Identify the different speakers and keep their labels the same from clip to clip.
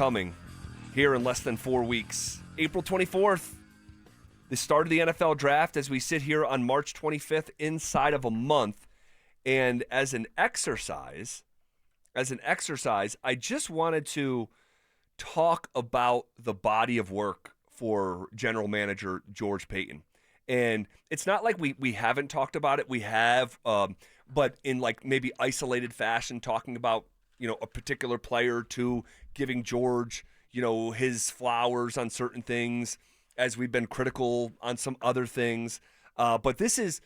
Speaker 1: coming here in less than 4 weeks. April 24th, the start of the NFL draft as we sit here on March 25th inside of a month. And as an exercise, I just wanted to talk about the body of work for general manager George Paton. And it's not like we haven't talked about it. We have, but in like maybe isolated fashion, talking about, a particular player to giving George, his flowers on certain things as we've been critical on some other things. But this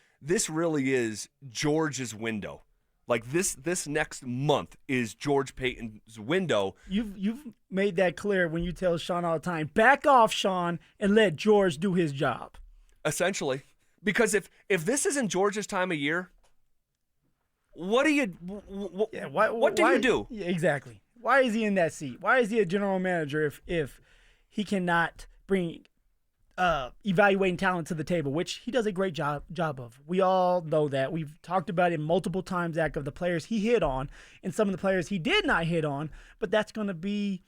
Speaker 1: really is George's window. Like this next month is George Paton's window.
Speaker 2: You've made that clear when you tell Sean all the time, back off, Sean, and let George do his job.
Speaker 1: Essentially. Because if this isn't George's time of year, what do you do?
Speaker 2: Yeah, exactly. Why is he in that seat? Why is he a general manager if he cannot bring evaluating talent to the table, which he does a great job of. We all know that. We've talked about it multiple times, Zach, of the players he hit on and some of the players he did not hit on, but that's going to be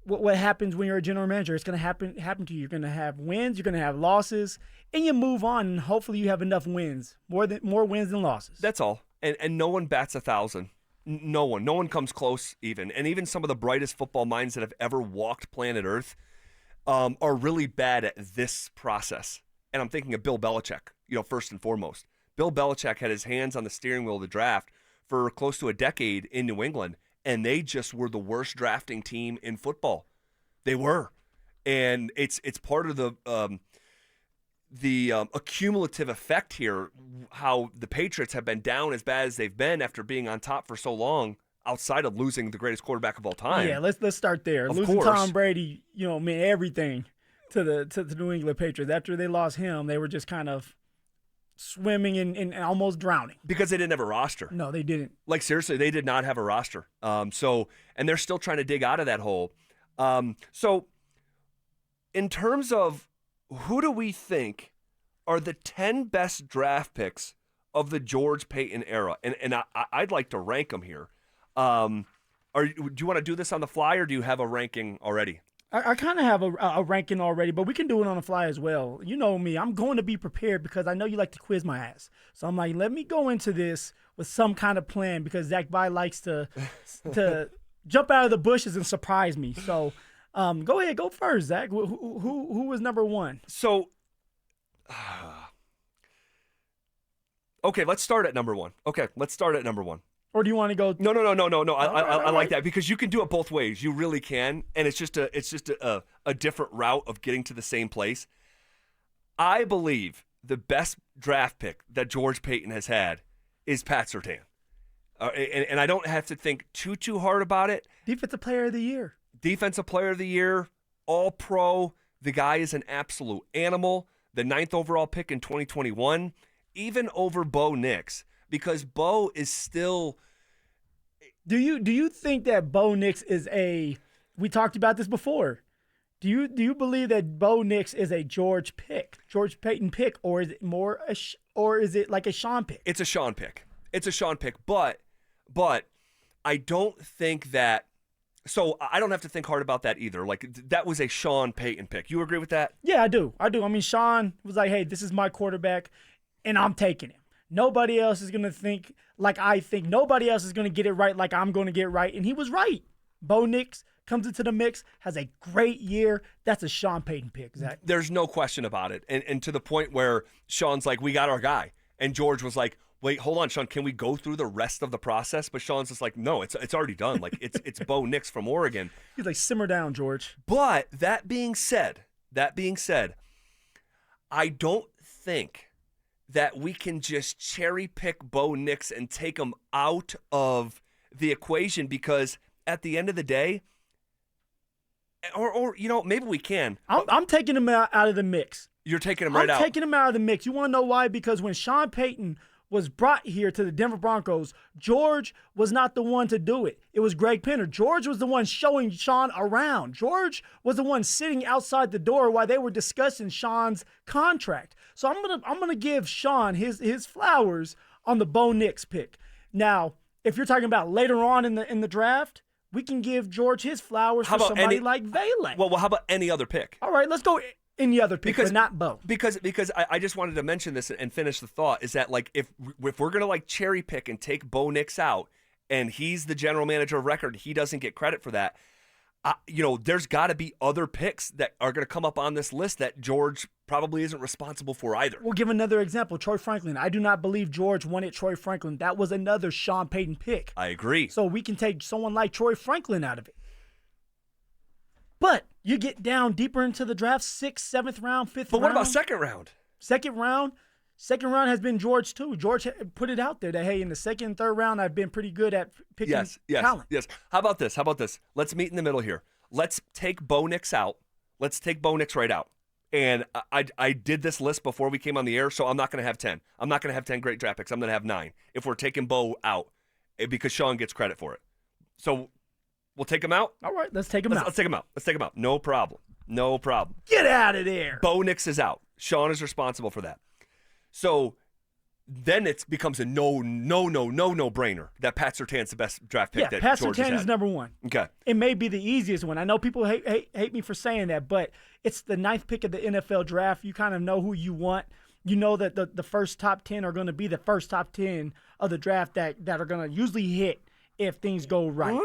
Speaker 2: what happens when you're a general manager. It's going to happen to you. You're going to have wins, you're going to have losses, and you move on, and hopefully you have enough wins, more wins than losses.
Speaker 1: That's all. And no one bats 1,000. No one comes close even. And even some of the brightest football minds that have ever walked planet Earth are really bad at this process. And I'm thinking of Bill Belichick, first and foremost. Bill Belichick had his hands on the steering wheel of the draft for close to a decade in New England, and they just were the worst drafting team in football. They were. And it's part of the accumulative effect here, how the Patriots have been down as bad as they've been after being on top for so long, outside of losing the greatest quarterback of all time.
Speaker 2: Yeah, let's start there. Losing Tom Brady, meant everything to the New England Patriots. After they lost him, they were just kind of swimming and almost drowning.
Speaker 1: Because they didn't have a roster.
Speaker 2: No, they didn't. Like,
Speaker 1: seriously, they did not have a roster. And they're still trying to dig out of that hole. So in terms of who do we think are the 10 best draft picks of the George Paton era? And I'd like to rank them here. Do you want to do this on the fly, or do you have a ranking already?
Speaker 2: I kind of have a ranking already, but we can do it on the fly as well. You know me, I'm going to be prepared because I know you like to quiz my ass. So I'm like, let me go into this with some kind of plan because Zach Bye likes to jump out of the bushes and surprise me. So go ahead, go first, Zach. Who was number one?
Speaker 1: So, okay, let's start at number one. Or do you want to go? No. I like that because you can do it both ways. You really can, and it's just a different route of getting to the same place. I believe the best draft pick that George Paton has had is Pat Surtain, and I don't have to think too hard about it.
Speaker 2: Defensive Player of the Year, All Pro. The guy is an absolute animal. The 9th overall pick in 2021, even over Bo Nix. Because Bo is still. Do you think that Bo Nix is we talked about this before. Do you believe that Bo Nix is a George Paton pick, or is it or is it like a Sean pick?
Speaker 1: It's a Sean pick. But I don't think that. So I don't have to think hard about that either. Like, that was a Sean Paton pick. You agree with that?
Speaker 2: Yeah, I do. I mean, Sean was like, hey, this is my quarterback, and I'm taking him. Nobody else is going to think like I think. Nobody else is going to get it right like I'm going to get right. And he was right. Bo Nix comes into the mix, has a great year. That's a Sean Paton pick, Zach.
Speaker 1: There's no question about it. And to the point where Sean's like, we got our guy. And George was like, wait, hold on, Sean, can we go through the rest of the process? But Sean's just like, no, it's already done. Like, it's Bo Nix from Oregon.
Speaker 2: He's like, simmer down, George.
Speaker 1: But that being said, I don't think that we can just cherry pick Bo Nix and take him out of the equation, because at the end of the day, or maybe we can.
Speaker 2: I'm taking him out of the mix.
Speaker 1: You're taking him right out.
Speaker 2: I'm taking him out of the mix. You want to know why? Because when Sean Paton was brought here to the Denver Broncos, George was not the one to do it. It was Greg Penner. George was the one showing Sean around. George was the one sitting outside the door while they were discussing Sean's contract. So I'm gonna give Sean his flowers on the Bo Nix pick. Now, if you're talking about later on in the draft, we can give George his flowers for somebody like Vele.
Speaker 1: Well, how about any other pick?
Speaker 2: All right, let's go any other pick, but not Bo.
Speaker 1: Because I just wanted to mention this and finish the thought is that like if we're gonna like cherry pick and take Bo Nix out and he's the general manager of record, he doesn't get credit for that. There's got to be other picks that are going to come up on this list that George probably isn't responsible for either.
Speaker 2: We'll give another example. Troy Franklin. I do not believe George wanted Troy Franklin. That was another Sean Payton pick.
Speaker 1: I agree.
Speaker 2: So we can take someone like Troy Franklin out of it. But you get down deeper into the draft, 6th, 7th round, 5th round.
Speaker 1: But what about second round?
Speaker 2: Second round has been George too. George put it out there that, hey, in the second and third round, I've been pretty good at picking talent.
Speaker 1: Yes. How about this? Let's meet in the middle here. Let's take Bo Nix out. Let's take Bo Nix right out. And I did this list before we came on the air, so I'm not going to have 10. I'm not going to have 10 great draft picks. I'm going to have 9 if we're taking Bo out because Sean gets credit for it. So we'll take him out.
Speaker 2: All right, let's take him out.
Speaker 1: Let's take him out. No problem.
Speaker 2: Get out of there.
Speaker 1: Bo Nix is out. Sean is responsible for that. So then it becomes a no-brainer that Pat Surtain's the best draft pick that
Speaker 2: Pat
Speaker 1: George has
Speaker 2: Surtain
Speaker 1: had.
Speaker 2: is number one.
Speaker 1: Okay.
Speaker 2: It may be the easiest one. I know people hate me for saying that, but it's the 9th pick of the NFL draft. You kind of know who you want. You know that the first top 10 are going to be the first top 10 of the draft that are going to usually hit if things go right.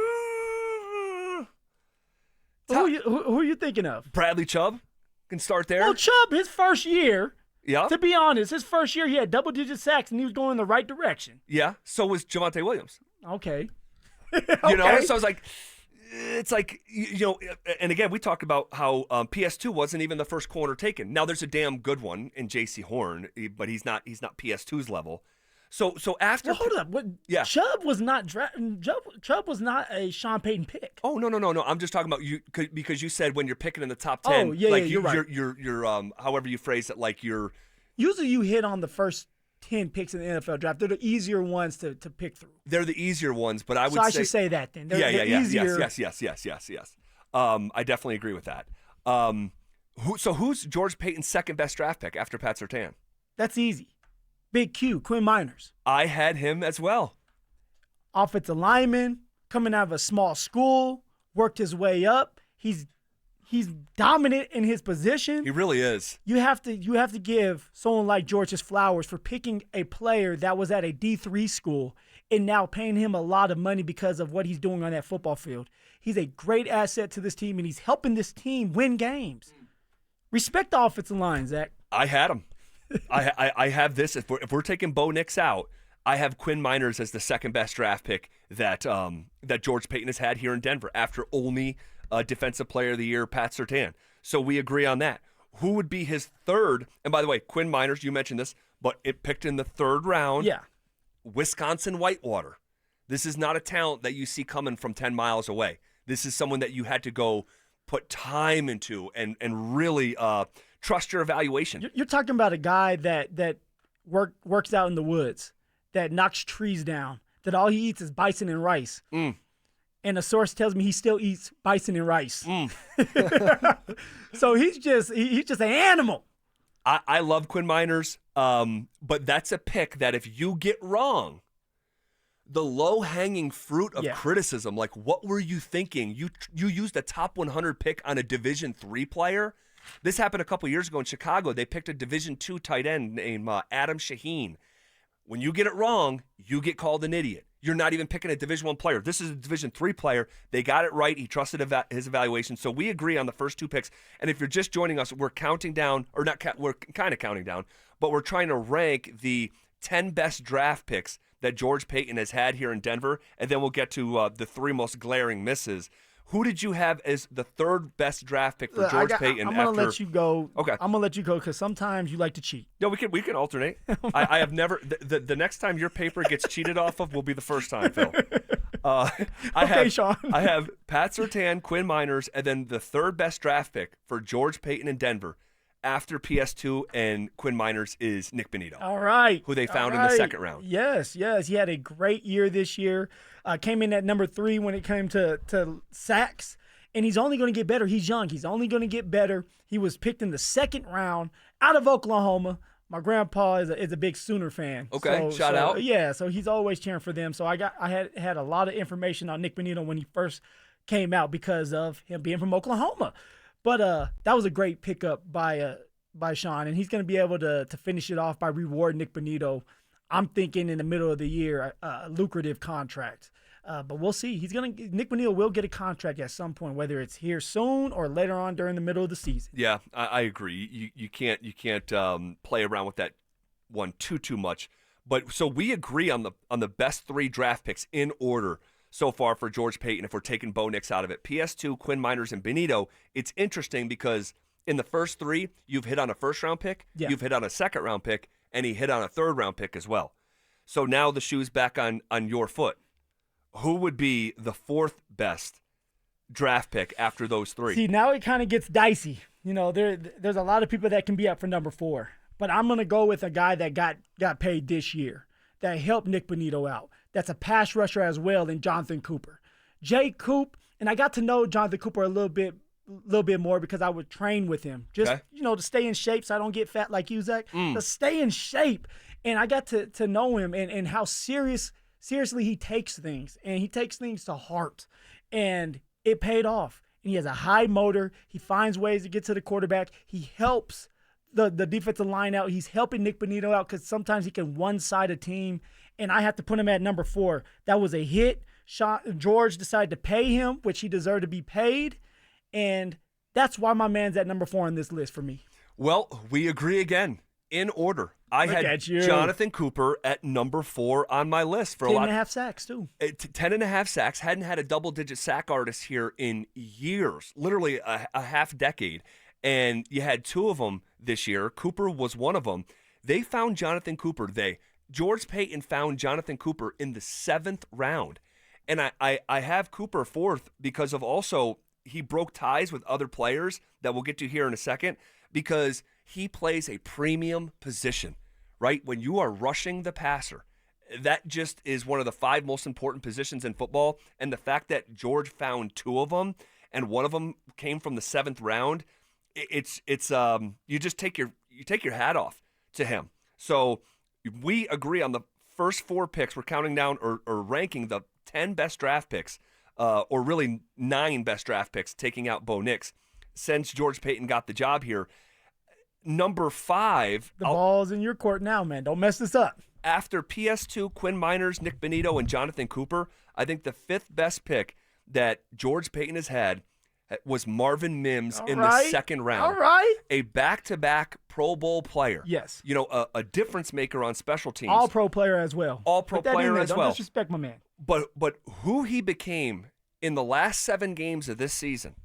Speaker 2: Who are you thinking of?
Speaker 1: Bradley Chubb can start there.
Speaker 2: Well, Chubb, his first year.
Speaker 1: Yeah.
Speaker 2: To be honest, his first year he had double-digit sacks and he was going in the right direction.
Speaker 1: Yeah. So was Javonte Williams.
Speaker 2: Okay.
Speaker 1: You know, so I was like, it's like, and again, we talked about how PS2 wasn't even the first corner taken. Now there's a damn good one in J.C. Horn, but he's not PS2's level. So after,
Speaker 2: well, hold up.
Speaker 1: Yeah.
Speaker 2: Chubb was not Chubb was not a Sean Payton pick.
Speaker 1: Oh no! I'm just talking about you because you said when you're picking in the top 10.
Speaker 2: Oh yeah,
Speaker 1: like
Speaker 2: you're right.
Speaker 1: You're however you phrase it, like you're
Speaker 2: usually you hit on the first 10 picks in the NFL draft. They're the easier ones to pick through.
Speaker 1: They're the easier ones, but I would
Speaker 2: say. So I
Speaker 1: say,
Speaker 2: should say that then.
Speaker 1: They're
Speaker 2: easier.
Speaker 1: Yes. I definitely agree with that. Who's George Payton's second best draft pick after Pat Surtain?
Speaker 2: That's easy. Big Q, Quinn Miners.
Speaker 1: I had him as well.
Speaker 2: Offensive lineman, coming out of a small school, worked his way up. He's dominant in his position.
Speaker 1: He really is.
Speaker 2: You have to give someone like George his flowers for picking a player that was at a D3 school and now paying him a lot of money because of what he's doing on that football field. He's a great asset to this team, and he's helping this team win games. Respect the offensive line, Zach.
Speaker 1: I had him. I have this. If we're taking Bo Nix out, I have Quinn Miners as the second best draft pick that George Paton has had here in Denver after only Defensive Player of the Year Pat Surtain. So we agree on that. Who would be his third? And by the way, Quinn Miners, you mentioned this, but it picked in the 3rd round.
Speaker 2: Yeah.
Speaker 1: Wisconsin Whitewater. This is not a talent that you see coming from 10 miles away. This is someone that you had to go put time into and really trust your evaluation.
Speaker 2: You're talking about a guy that works out in the woods, that knocks trees down, that all he eats is bison and rice. And a source tells me he still eats bison and rice. So he's just an animal.
Speaker 1: I love Quinn Miners, but that's a pick that if you get wrong, the low-hanging fruit of criticism, like what were you thinking? You used a top 100 pick on a Division III player? This happened a couple years ago in Chicago. They picked a Division II tight end named Adam Shaheen. When you get it wrong, you get called an idiot. You're not even picking a Division I player. This is a Division III player. They got it right. He trusted his evaluation. So we agree on the first 2 picks. And if you're just joining us, we're counting down, or not, we're kind of counting down, but we're trying to rank the 10 best draft picks that George Paton has had here in Denver, and then we'll get to the 3 most glaring misses. Who did you have as the 3rd best draft pick for George Paton?
Speaker 2: I'm going to let you go.
Speaker 1: Okay.
Speaker 2: I'm going to let you go because sometimes you like to cheat.
Speaker 1: No, we can alternate. I have never. The next time your paper gets cheated off of will be the first time, Phil.
Speaker 2: Sean.
Speaker 1: I have Pat Surtain, Quinn Miners, and then the 3rd best draft pick for George Paton in Denver after PS2 and Quinn Miners is Nick Benito.
Speaker 2: All right.
Speaker 1: Who they found in the 2nd round.
Speaker 2: Yes. He had a great year this year. Came in at number 3 when it came to sacks, and he's only going to get better. He's young. He's only going to get better. He was picked in the 2nd round out of Oklahoma. My grandpa is a big Sooner fan.
Speaker 1: Okay, shout out.
Speaker 2: Yeah, so he's always cheering for them. So I had a lot of information on Nick Benito when he first came out because of him being from Oklahoma. But that was a great pickup by Sean, and he's going to be able to finish it off by rewarding Nick Bonito. I'm thinking in the middle of the year, a lucrative contract. But we'll see. Nick Bonito will get a contract at some point, whether it's here soon or later on during the middle of the season.
Speaker 1: Yeah, I agree. You can't play around with that one too much. But so we agree on the best 3 draft picks in order so far for George Paton. If we're taking Bo Nix out of it, PS2, Quinn Miners, and Benito. It's interesting because in the first 3, you've hit on a first-round pick, you've hit on a second-round pick, and he hit on a third-round pick as well. So now the shoe's back on your foot. Who would be the 4th best draft pick after those 3?
Speaker 2: See, now it kind of gets dicey. There's a lot of people that can be up for number 4. But I'm going to go with a guy that got paid this year, that helped Nick Bonito out. That's a pass rusher as well in Jonathan Cooper. Jay Coop, and I got to know Jonathan Cooper a little bit more because I would train with him. Just, to stay in shape so I don't get fat like you, Zach. To stay in shape. And I got to know him and how seriously he takes things. And he takes things to heart. And it paid off. And he has a high motor. He finds ways to get to the quarterback. He helps the defensive line out. He's helping Nick Bonito out because sometimes he can one-side a team. And I have to put him at number 4. That was a hit. George decided to pay him, which he deserved to be paid. And that's why my man's at number 4 on this list for me.
Speaker 1: Well, we agree again. In order. I had Jonathan Cooper at number 4 on my list for
Speaker 2: 10.5 sacks, too.
Speaker 1: 10.5 sacks. Hadn't had a double-digit sack artist here in years, literally a half decade. And you had 2 of them this year. Cooper was one of them. They found Jonathan Cooper. George Paton found Jonathan Cooper in the 7th round. And I have Cooper 4th because of also he broke ties with other players that we'll get to here in a second because he plays a premium position, right? When you are rushing the passer, that just is one of the 5 most important positions in football. And the fact that George found 2 of them and one of them came from the 7th round, it's you just take your hat off to him. So we agree on the first 4 picks. We're counting down or ranking the 10 best draft picks, or really 9 best draft picks, taking out Bo Nix since George Paton got the job here. Number 5.
Speaker 2: The ball's in your court now, man. Don't mess this up.
Speaker 1: After PS2, Quinn Miners, Nick Bonito, and Jonathan Cooper, I think the 5th best pick that George Paton has had was Marvin Mims in the 2nd round.
Speaker 2: All right.
Speaker 1: A back-to-back Pro Bowl player.
Speaker 2: Yes.
Speaker 1: A difference maker on special teams.
Speaker 2: All-pro player as well.
Speaker 1: All-pro player as well.
Speaker 2: Don't disrespect my man.
Speaker 1: But who he became in the last 7 games of this season,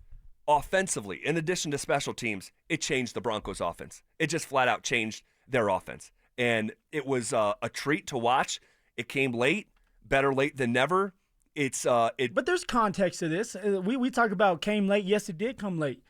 Speaker 1: offensively, in addition to special teams, it changed the Broncos' offense. It just flat out changed their offense. And it was a treat to watch. It came late, better late than never. But there's context to this. We talk about came late. Yes, it did come late.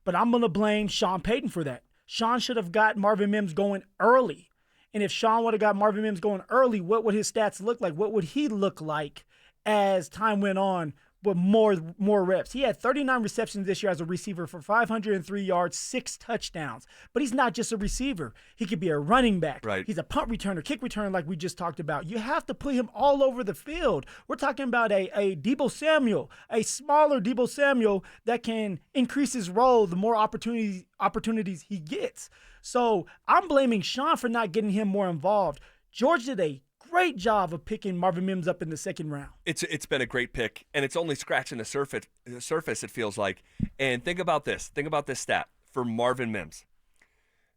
Speaker 1: But I'm going to blame Sean Payton for that. Sean should have got Marvin Mims going early. And if Sean would have got Marvin Mims going early, what would his stats look like? What would he look like as time went on with more reps? He had 39 receptions this year as a receiver for 503 yards, 6 touchdowns. But he's not just a receiver. He could be a running back. Right.
Speaker 2: He's a punt returner, kick returner like we just talked about. You have to put him all over the field. We're talking about a Deebo Samuel, a smaller Deebo Samuel that can increase his role the more opportunities he gets. So I'm blaming Sean for not getting him more involved. George did a great job of picking Marvin Mims up in the 2nd round.
Speaker 1: It's been a great pick, and it's only scratching the surface, it feels like. And think about this stat for Marvin Mims.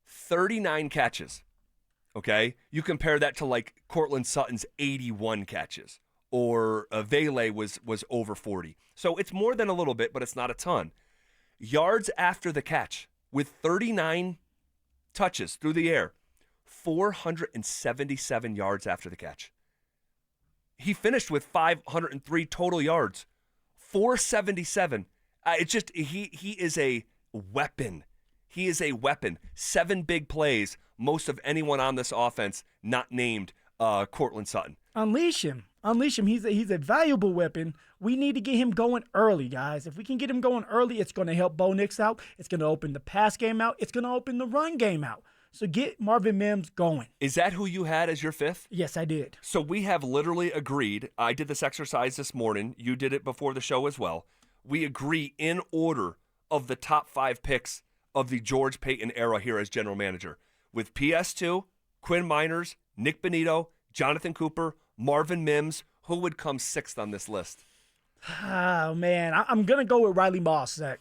Speaker 1: 39 catches, okay? You compare that to like Cortland Sutton's 81 catches, or Vele was over 40. So it's more than a little bit, but it's not a ton. Yards after the catch, with 39 touches through the air, 477 yards after the catch. He finished with 503 total yards. 477. It's just he is a weapon. He is a weapon. 7 big plays, most of anyone on this offense not named Cortland Sutton.
Speaker 2: Unleash him. He's a valuable weapon. We need to get him going early, guys. If we can get him going early, it's going to help Bo Nix out. It's going to open the pass game out. It's going to open the run game out. So get Marvin Mims going.
Speaker 1: Is that who you had as your 5th?
Speaker 2: Yes, I did.
Speaker 1: So we have literally agreed. I did this exercise this morning. You did it before the show as well. we agree in order of the top 5 picks of the George Paton era here as general manager. With PS2, Quinn Miners, Nick Bonito, Jonathan Cooper, Marvin Mims, who would come 6th on this list?
Speaker 2: Oh, man. I'm going to go with Riley Moss, Zach.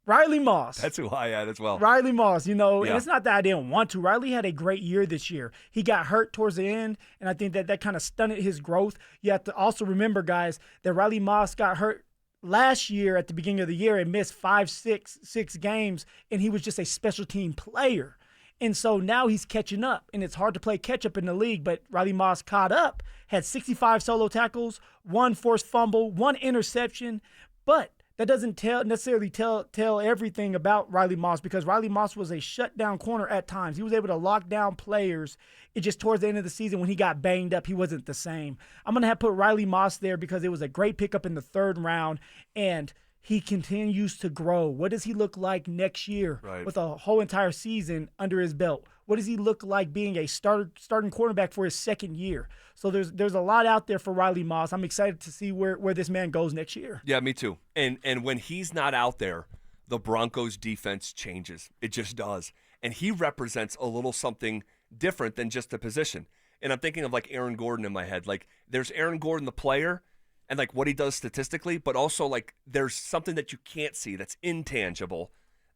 Speaker 2: Riley Moss.
Speaker 1: That's who I had as well.
Speaker 2: Riley Moss, and
Speaker 1: Yeah.
Speaker 2: it's not that I didn't want to. Riley had a great year this year. He got hurt towards the end, and I think that kind of stunted his growth. You have to also remember, guys, that Riley Moss got hurt last year at the beginning of the year and missed 6 games, and he was just a special team player. And so now he's catching up, and it's hard to play catch up in the league, but Riley Moss caught up, had 65 solo tackles, 1 forced fumble, 1 interception, but that doesn't necessarily tell everything about Riley Moss, because Riley Moss was a shutdown corner at times. He was able to lock down players. It just towards the end of the season when he got banged up, he wasn't the same. I'm going to have to put Riley Moss there because it was a great pickup in the 3rd round, and he continues to grow. What does he look like next year with a whole entire season under his belt? What does he look like being a starting quarterback for his 2nd year? So there's a lot out there for Riley Moss. I'm excited to see where this man goes next year.
Speaker 1: Yeah, me too. And when he's not out there, the Broncos defense changes. It just does. And he represents a little something different than just a position. And I'm thinking of like Aaron Gordon in my head. Like there's Aaron Gordon, the player, and like what he does statistically, but also like there's something that you can't see that's intangible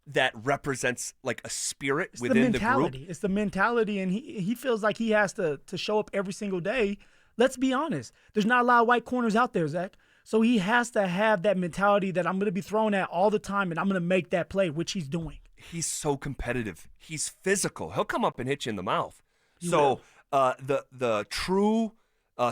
Speaker 1: that represents like a spirit within the group.
Speaker 2: It's the mentality, and he feels like he has to show up every single day. Let's be honest. There's not a lot of white corners out there, Zach. So he has to have that mentality that I'm going to be thrown at all the time, and I'm going to make that play, which he's doing.
Speaker 1: He's so competitive. He's physical. He'll come up and hit you in the mouth.
Speaker 2: Will.
Speaker 1: The true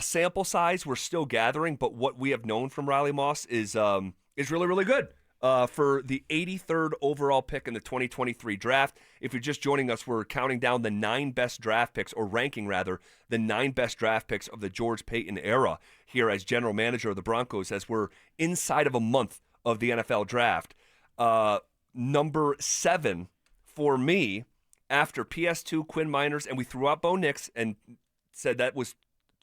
Speaker 1: sample size we're still gathering, but what we have known from Riley Moss is really, really good. For the 83rd overall pick in the 2023 draft. If you're just joining us, we're counting down the 9 best draft picks, or ranking rather, the 9 best draft picks of the George Paton era here as general manager of the Broncos, as we're inside of a month of the NFL draft. Number 7 for me, after PS2, Quinn Miners, and we threw out Bo Nix and said that was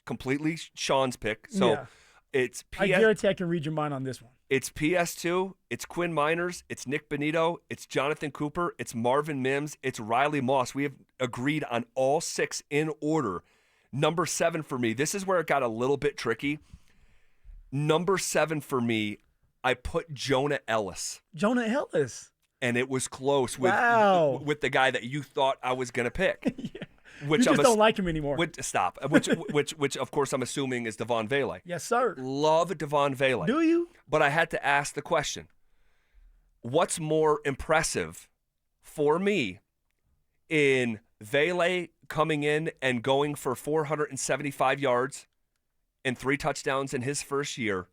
Speaker 1: completely Sean's pick. So
Speaker 2: Yeah.
Speaker 1: it's
Speaker 2: I guarantee I can read your mind on this one.
Speaker 1: It's PS2, it's Quinn Miners, it's Nick Bonito, it's Jonathan Cooper, it's Marvin Mims, it's Riley Moss. We have agreed on all 6 in order. Number 7 for me, this is where it got a little bit tricky. Number 7 for me, I put Jonah Ellis.
Speaker 2: Jonah Ellis.
Speaker 1: And it was close with the guy that you thought I was going to pick.
Speaker 2: Yeah.
Speaker 1: Which
Speaker 2: you just don't like him anymore.
Speaker 1: Stop. Which of course I'm assuming is Devon Vele.
Speaker 2: Yes, sir.
Speaker 1: Love Devon Vele.
Speaker 2: Do you?
Speaker 1: But I had to ask the question, what's more impressive for me in Vele coming in and going for 475 yards and 3 touchdowns in his first year,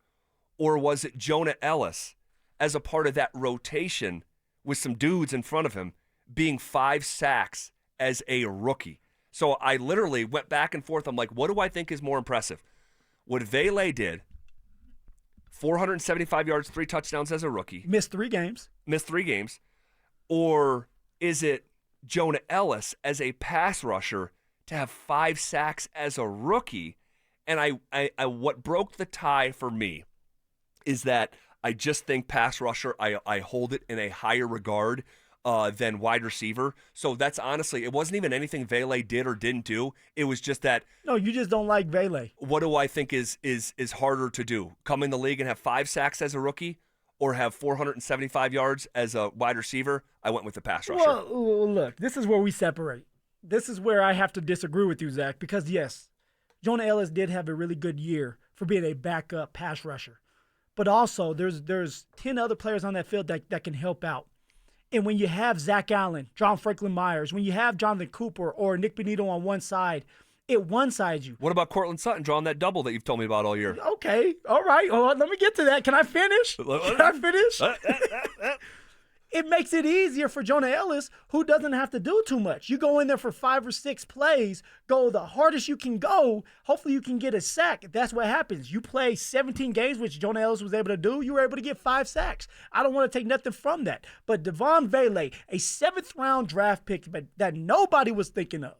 Speaker 1: or was it Jonah Ellis as a part of that rotation with some dudes in front of him being 5 sacks as a rookie? So I literally went back and forth. I'm like, what do I think is more impressive? What Vele did, 475 yards, 3 touchdowns as a rookie.
Speaker 2: Missed 3 games.
Speaker 1: Or is it Jonah Ellis as a pass rusher to have 5 sacks as a rookie? And I what broke the tie for me is that I just think pass rusher, I hold it in a higher regard than wide receiver. So that's honestly, it wasn't even anything Vele did or didn't do. It was just that.
Speaker 2: No, you just don't like Vele.
Speaker 1: What do I think is harder to do? Come in the league and have 5 sacks as a rookie, or have 475 yards as a wide receiver? I went with the pass rusher.
Speaker 2: Well, look, this is where we separate. This is where I have to disagree with you, Zach, because yes, Jonah Ellis did have a really good year for being a backup pass rusher. But also, there's 10 other players on that field that can help out. And when you have Zach Allen, John Franklin Myers, when you have Jonathan Cooper or Nick Bonito on one side, it one-sides you.
Speaker 1: What about Cortland Sutton drawing that double that you've told me about all year?
Speaker 2: Okay, all right. Let me get to that. Can I finish? It makes it easier for Jonah Ellis, who doesn't have to do too much. You go in there for 5 or 6 plays, go the hardest you can go. Hopefully you can get a sack. That's what happens. You play 17 games, which Jonah Ellis was able to do. You were able to get 5 sacks. I don't want to take nothing from that. But Devon Vele, a 7th-round draft pick that nobody was thinking of,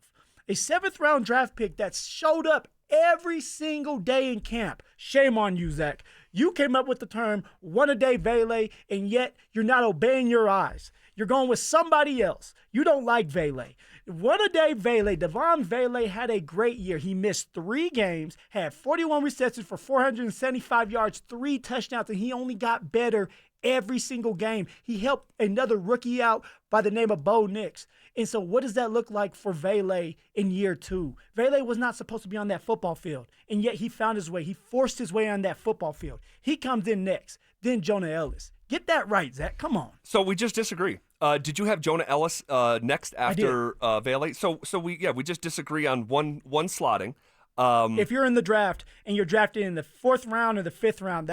Speaker 2: a 7th-round draft pick that showed up every single day in camp. Shame on you, Zach. You came up with the term one-a-day Vele, and yet you're not obeying your eyes. You're going with somebody else. You don't like Vele. One-a-day Vele, Devon Vele had a great year. He missed 3 games, had 41 receptions for 475 yards, 3 touchdowns, and he only got better every single game. He helped another rookie out by the name of Bo Nix. And so what does that look like for Vele in year 2? Vele was not supposed to be on that football field, and yet he found his way. He forced his way on that football field. He comes in next, then Jonah Ellis. Get that right, Zach. Come on.
Speaker 1: So we just disagree. Did you have Jonah Ellis next after Vele? So we just disagree on one slotting.
Speaker 2: If you're in the draft and you're drafted in the 4th round or the 5th round,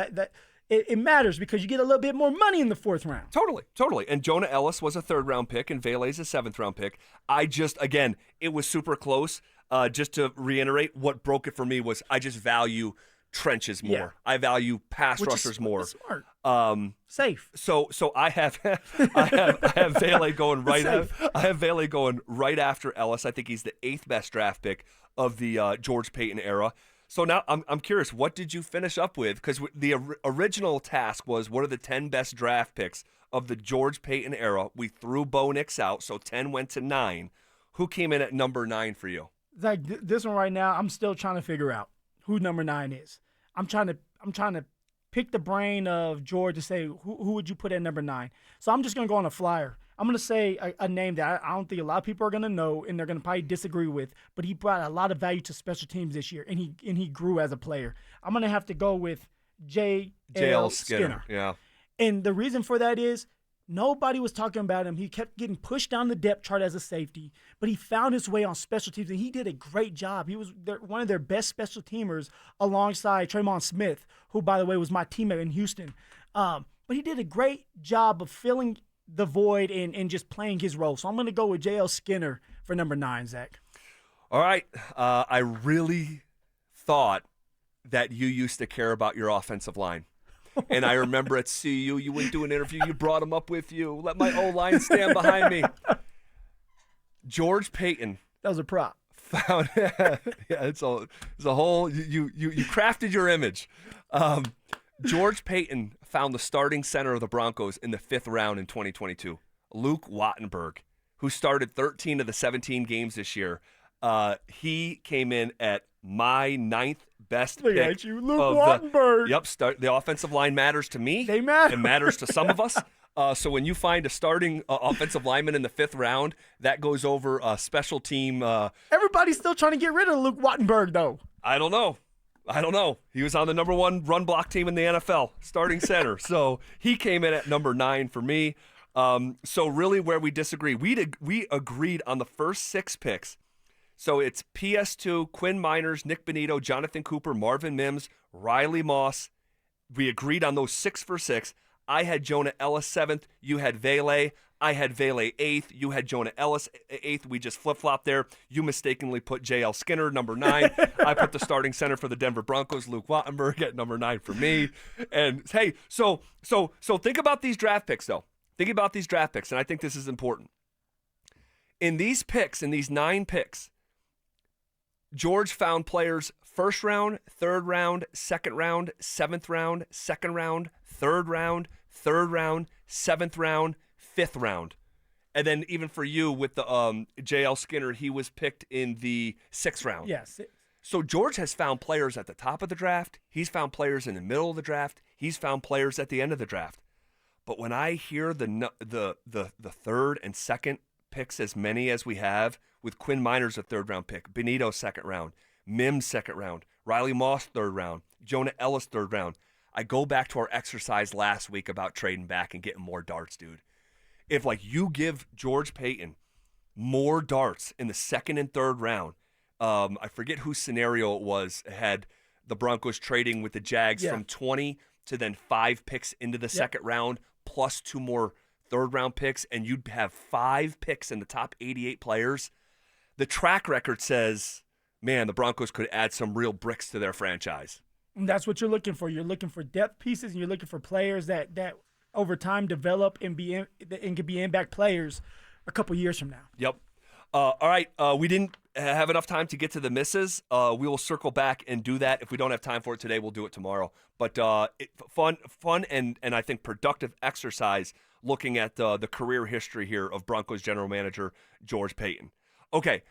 Speaker 2: it matters because you get a little bit more money in the 4th round.
Speaker 1: Totally. And Jonah Ellis was a 3rd round pick, and Vele's a 7th round pick. Again, it was super close. Just to reiterate, what broke it for me was I just value trenches more.
Speaker 2: Yeah.
Speaker 1: I value pass rushers more.
Speaker 2: Smart. Safe.
Speaker 1: So I have I have Vele going right. I have Vele going right after Ellis. I think he's the 8th best draft pick of the George Paton era. So now I'm curious, what did you finish up with? Because the original task was, what are the 10 best draft picks of the George Paton era? We threw Bo Nix out, so 10 went to 9. Who came in at number 9 for you?
Speaker 2: Zach, this one right now, I'm still trying to figure out who number 9 is. I'm trying to pick the brain of George to say who would you put at number 9. So I'm just gonna go on a flyer. I'm going to say a name that I don't think a lot of people are going to know, and they're going to probably disagree with, but he brought a lot of value to special teams this year, and he grew as a player. I'm going to have to go with J.L. Skinner.
Speaker 1: Yeah.
Speaker 2: And the reason for that is nobody was talking about him. He kept getting pushed down the depth chart as a safety, but he found his way on special teams, and he did a great job. He was one of their best special teamers alongside Tremon Smith, who, by the way, was my teammate in Houston. But he did a great job of filling the void and just playing his role. So I'm going to go with J.L. Skinner for number 9, Zach.
Speaker 1: All right. I really thought that you used to care about your offensive line. And I remember at CU, you went to an interview, you brought him up with you. Let my O-line stand behind me. George Paton.
Speaker 2: That was a prop.
Speaker 1: Found, it's a whole, you crafted your image. George Paton found the starting center of the Broncos in the 5th round in 2022, Luke Wattenberg, who started 13 of the 17 games this year. He came in at my 9th best
Speaker 2: Look
Speaker 1: pick.
Speaker 2: at you, Luke Wattenberg.
Speaker 1: The offensive line matters to me.
Speaker 2: They matter.
Speaker 1: It matters to some of us. So when you find a starting offensive lineman in the 5th round, that goes over a special team.
Speaker 2: Everybody's still trying to get rid of Luke Wattenberg, though.
Speaker 1: I don't know. He was on the number 1 run block team in the NFL, starting center. So he came in at number 9 for me. So really where we disagree, we agreed on the first 6 picks. So it's PS2, Quinn Miners, Nick Benito, Jonathan Cooper, Marvin Mims, Riley Moss. We agreed on those 6 for 6. I had Jonah Ellis 7th. You had Vele. I had Vele 8th. You had Jonah Ellis 8th. We just flip-flopped there. You mistakenly put J.L. Skinner, number 9. I put the starting center for the Denver Broncos, Luke Wattenberg, at number 9 for me. And, hey, so think about these draft picks, though. Think about these draft picks, and I think this is important. In these picks, in these 9 picks, George found players 1st round, 3rd round, 2nd round, 7th round, 2nd round, 3rd round, 7th round, 5th round. And then even for you with the J.L. Skinner, he was picked in the 6th round.
Speaker 2: Yes.
Speaker 1: So George has found players at the top of the draft. He's found players in the middle of the draft. He's found players at the end of the draft. But when I hear the 3rd and 2nd picks, as many as we have, with Quinn Miners a 3rd round pick, Benito 2nd round, Mims 2nd round, Riley Moss 3rd round, Jonah Ellis 3rd round, I go back to our exercise last week about trading back and getting more darts, dude. If you give George Paton more darts in the 2nd and 3rd round, I forget whose scenario it was, had the Broncos trading with the Jags from 20 to then 5 picks into the 2nd round, plus 2 more 3rd round picks, and you'd have 5 picks in the top 88 players. The track record says, man, the Broncos could add some real bricks to their franchise.
Speaker 2: And that's what you're looking for. You're looking for depth pieces, and you're looking for players that over time develop and can be impact players a couple years from now.
Speaker 1: Yep. All right, we didn't have enough time to get to the misses. We will circle back and do that. If we don't have time for it today, we'll do it tomorrow. But fun, and I think productive exercise looking at the career history here of Broncos general manager George Paton. Okay,